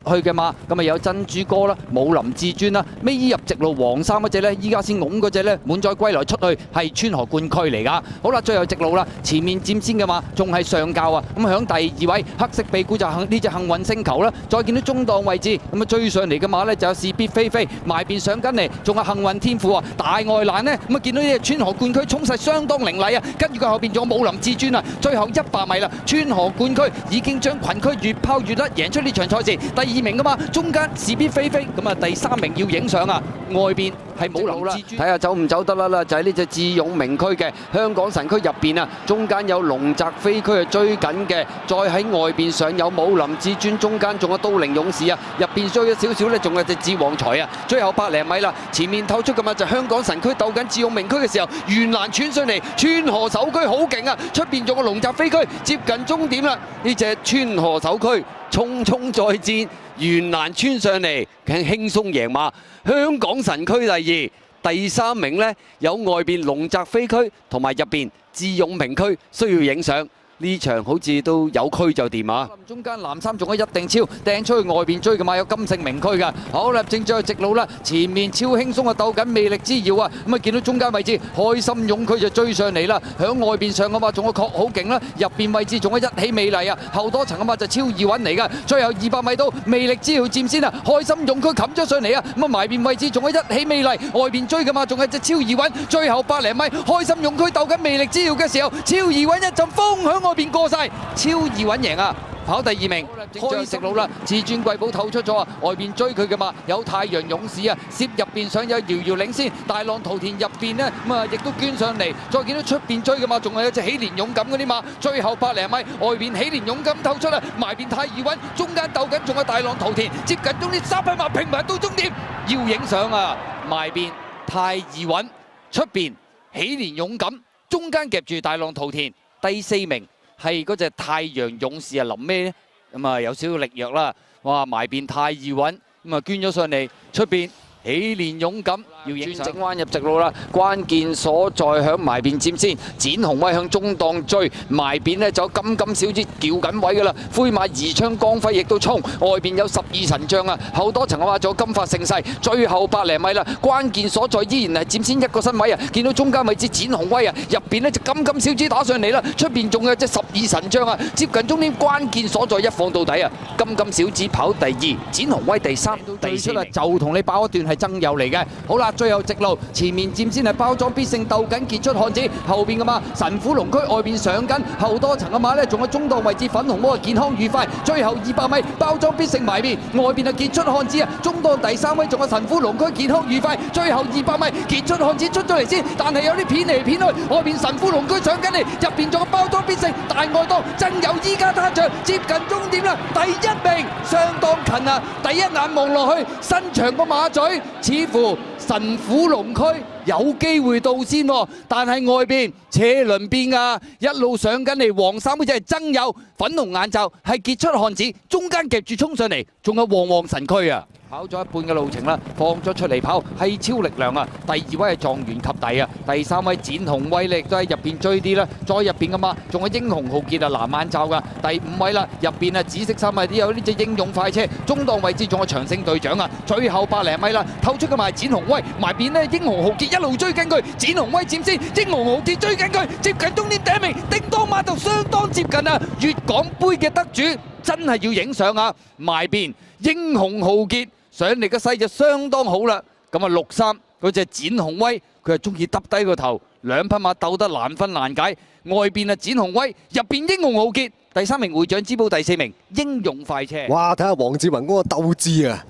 去嘅馬，咁啊有珍珠哥啦、武林至尊啦，尾入直路黃衫嗰只咧，依家先擁嗰隻咧滿載歸來出去係川河冠區嚟㗎。好啦，最後直路啦，前面佔先嘅馬仲係上教啊，咁響第2位黑色臂股就呢隻幸運星球啦，再見到中檔位置，咁啊追上嚟嘅馬咧就有是必飛飛，埋邊上緊嚟，仲有幸運天賦啊，大外欄呢，咁啊見到呢隻川河冠區衝勢相當凌厲啊，跟住佢後邊仲有武林至尊啊，最後100米啦，川河冠區已經將群區越拋越甩，贏出呢場賽事，第2名㗎嘛，中間是必飛飛，咁啊第3名要影相啊，外邊係武林至尊，睇下走唔走得啦啦，就係呢隻智勇名區嘅香港神區入邊啊，中間有龍澤飛區啊追緊嘅，再喺外邊上有武林至尊，中間仲有刀靈勇士啊，入邊追咗少少呢，仲有隻智旺財啊，最後100零米啦，前面透出嘅嘛就香港神區鬥緊智勇名區嘅時候，袁蘭穿上嚟，川河首區好勁啊，出邊仲有龍澤飛區接近終點啦，呢隻川河首區匆匆再戰，袁蘭穿上嚟，輕鬆贏馬，香港神區第2。第3名呢，有外邊龍澤飛區同埋入邊智勇名區需要影相。呢場好似都有區就掂啊！中間藍衫仲有一定超掟出去外邊追嘅馬有金勝名區㗎。好啦，正最後直路啦，前面超輕鬆啊鬥緊魅力之遙啊！咁啊見到中間位置開心勇區就追上嚟啦，響外邊上嘅馬仲有確好勁啦，入邊位置仲有一起美麗啊，後多層嘅馬就超易穩嚟㗎。最後200米到魅力之遙佔先啊，開心勇區冚咗上嚟啊！咁啊埋邊位置仲有一起美麗，外邊追嘅馬仲係隻超易穩，最後100零米開心勇區鬥緊魅力之遙嘅時候，超易穩一陣風響外邊過晒，超易穩贏啊！跑第2名，開直路啦，至尊貴寶透出咗啊！外邊追佢嘅馬有太陽勇士啊，攝入邊上有遙遙領先，大浪淘田入邊呢，咁啊亦都捐上嚟，再見到出邊追嘅馬仲係有隻喜蓮勇敢嗰啲馬，最後100零米外邊喜蓮勇敢透出啦，埋邊太易穩，中間鬥緊仲有大浪淘田，接近終點300碼平埋到終點，要影相啊！埋邊太易穩，出邊喜蓮勇敢，中間夾住大浪淘田，第4名。係嗰隻太陽勇士啊，臨尾咧咁啊有少少力弱啦，哇埋邊太易穩，咁啊捐咗上嚟出邊。喜蓮勇敢要影相，整彎入直路啦，關鍵所在響埋邊佔先，展鴻威向中檔追，埋邊呢就有金小子叫緊位噶啦，灰馬宜昌光輝亦都衝，外邊有12神將啊，後多層嘅話仲有金發盛世，最後100零米啦，關鍵所在依然係佔先一個身位啊，見到中間位置展鴻威啊，入邊呢就金小子打上嚟啦，出邊仲有隻12神將啊，接近終點關鍵所在一放到底啊，金小子跑第2，展鴻威第3，第4啦就同你爆一段係爭友嚟嘅，好啦，最後直路前面佔先係包裝必勝鬥緊傑出漢子，後邊嘅馬神虎龍區外邊上緊，後多層嘅馬呢仲有中檔位置粉紅魔健康愉快，最後200米包裝必勝埋邊，外邊係傑出漢子啊，中檔第3位仲有神虎龍區健康愉快，最後200米傑出漢子出咗嚟先，但係有啲片嚟片去，外邊神虎龍區上緊嚟，入邊仲有包裝必勝大外檔真有依家攤場接近終點啦，第1名相當近啊，第一眼望落去伸長個馬嘴。似乎神虎龍區有機會到先喎，但係外邊車輪邊啊，一路上緊嚟黃衫嗰隻係曾友，粉紅眼罩係傑出漢子，中間夾住衝上嚟，仲有旺旺神區啊！跑咗一半嘅路程啦，放咗出嚟跑係超力量啊！第2位係狀元及第啊，第3位展鴻威力都喺入邊追啲啦，再入邊嘅嘛，仲有英雄豪傑啊藍眼罩噶，第5位啦，入邊啊紫色衫啊啲有呢隻英勇快車，中檔位置仲有長勝隊長啊，最後100零米啦，透出嘅埋展鴻威，埋邊呢英雄豪傑一路追緊佢，展鴻威佔先，英雄豪傑追緊佢，接近終點第1名，叮當馬就相當接近啊！粵港杯嘅得主真係要影相啊！埋邊英雄豪傑。上嚟嘅勢就相當好啦，咁啊63嗰隻展鴻威，佢係中意耷低個頭，兩匹馬鬥得難分難解，外邊啊展鴻威，入邊英雄豪傑，第3名會長之寶，第4名英勇快車。哇！睇下黃志宏嗰個鬥志啊，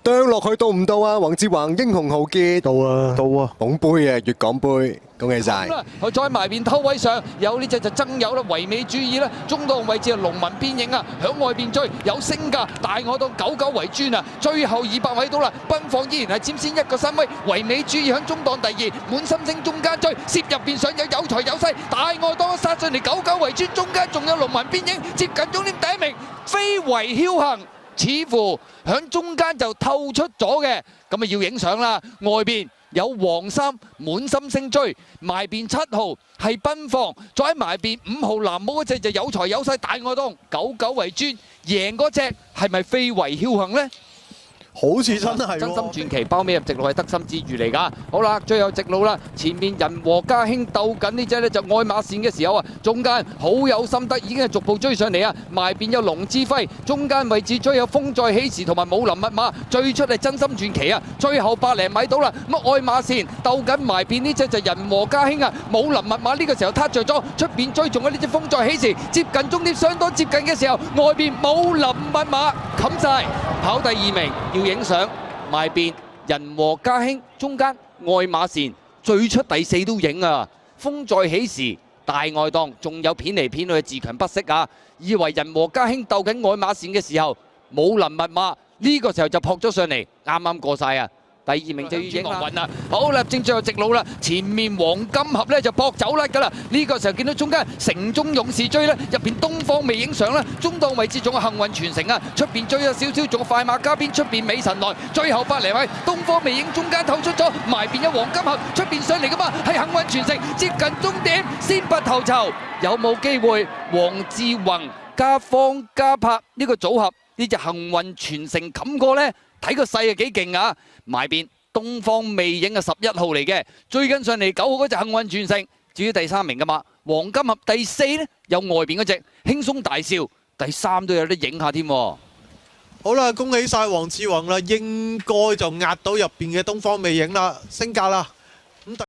啄落去到唔到啊？黃志宏英雄豪傑到啊，到啊！捧杯啊，粵港杯。恭喜晒！佢再埋邊偷位上有呢隻就爭友啦，唯美主義啦，中檔位置係龍紋邊影啊，響外邊追有升價，大我當99為尊啊，最後200位到啦，奔放依然係佔先一個身位，唯美主義響中檔第2，滿心星中間追，攝入邊上有財有勢，大外當殺上嚟99為尊，中間仲有龍紋邊影，接近終點第1名，非為僥倖。似乎響中間就透出咗嘅，咁啊要影相啦，外邊有黃衫滿心星追，埋邊7號係奔放，再喺埋邊5號藍帽嗰隻就有財有勢大外檔，久久為尊，贏嗰隻係咪非為僥倖呢？好似真係真心傳奇包尾入直路係得心之餘嚟㗎。好啦，最後直路啦，前面人和家興鬥緊呢隻呢就愛馬線嘅時候啊，中間好有心得，已經係逐步追上嚟啊。埋邊有龍之輝，中間位置追有風再起時同埋武林密碼，最出係真心傳奇啊。最後百零米到啦，咁愛馬線鬥緊埋邊呢隻就人和家興啊，武林密碼呢個時候撻着咗，出邊追仲有呢隻風再起時，接近終點相當接近嘅時候，外邊武林密碼冚晒，跑第2名。要影相，埋邊人和家興，中間愛馬線最出第4都影啊！風再起時大外檔，仲有片嚟片去自強不息啊！以為人和家興鬥緊愛馬線嘅時候，武林密碼呢個時候就撲咗上嚟，啱啱過晒啊！第2名就要影樂運啦。好啦，正最後直路啦，前面黃金盒咧就搏走甩㗎啦。呢個時候見到中間城中勇士追咧，入邊東方未影相啦，中檔位置仲有幸運傳承啊，出邊追咗少少，仲有快馬加鞭，出邊美神來，最後百零米東方未影中間透出咗，埋邊有黃金盒，出邊上嚟㗎嘛，係幸運傳承，接近終點先拔頭籌，有冇機會黃志宏加方嘉柏呢個組合呢隻幸運傳承冚過呢？睇個勢係幾勁啊！埋邊東方未影係11號嚟嘅，追緊上嚟9號嗰隻幸運傳承，至於第3名㗎嘛，黃金盒第4呢，有外邊嗰隻輕鬆大笑，第3都有得影下添。好啦，恭喜晒黃志宏啦，應該就壓到入邊嘅東方未影啦，升價啦！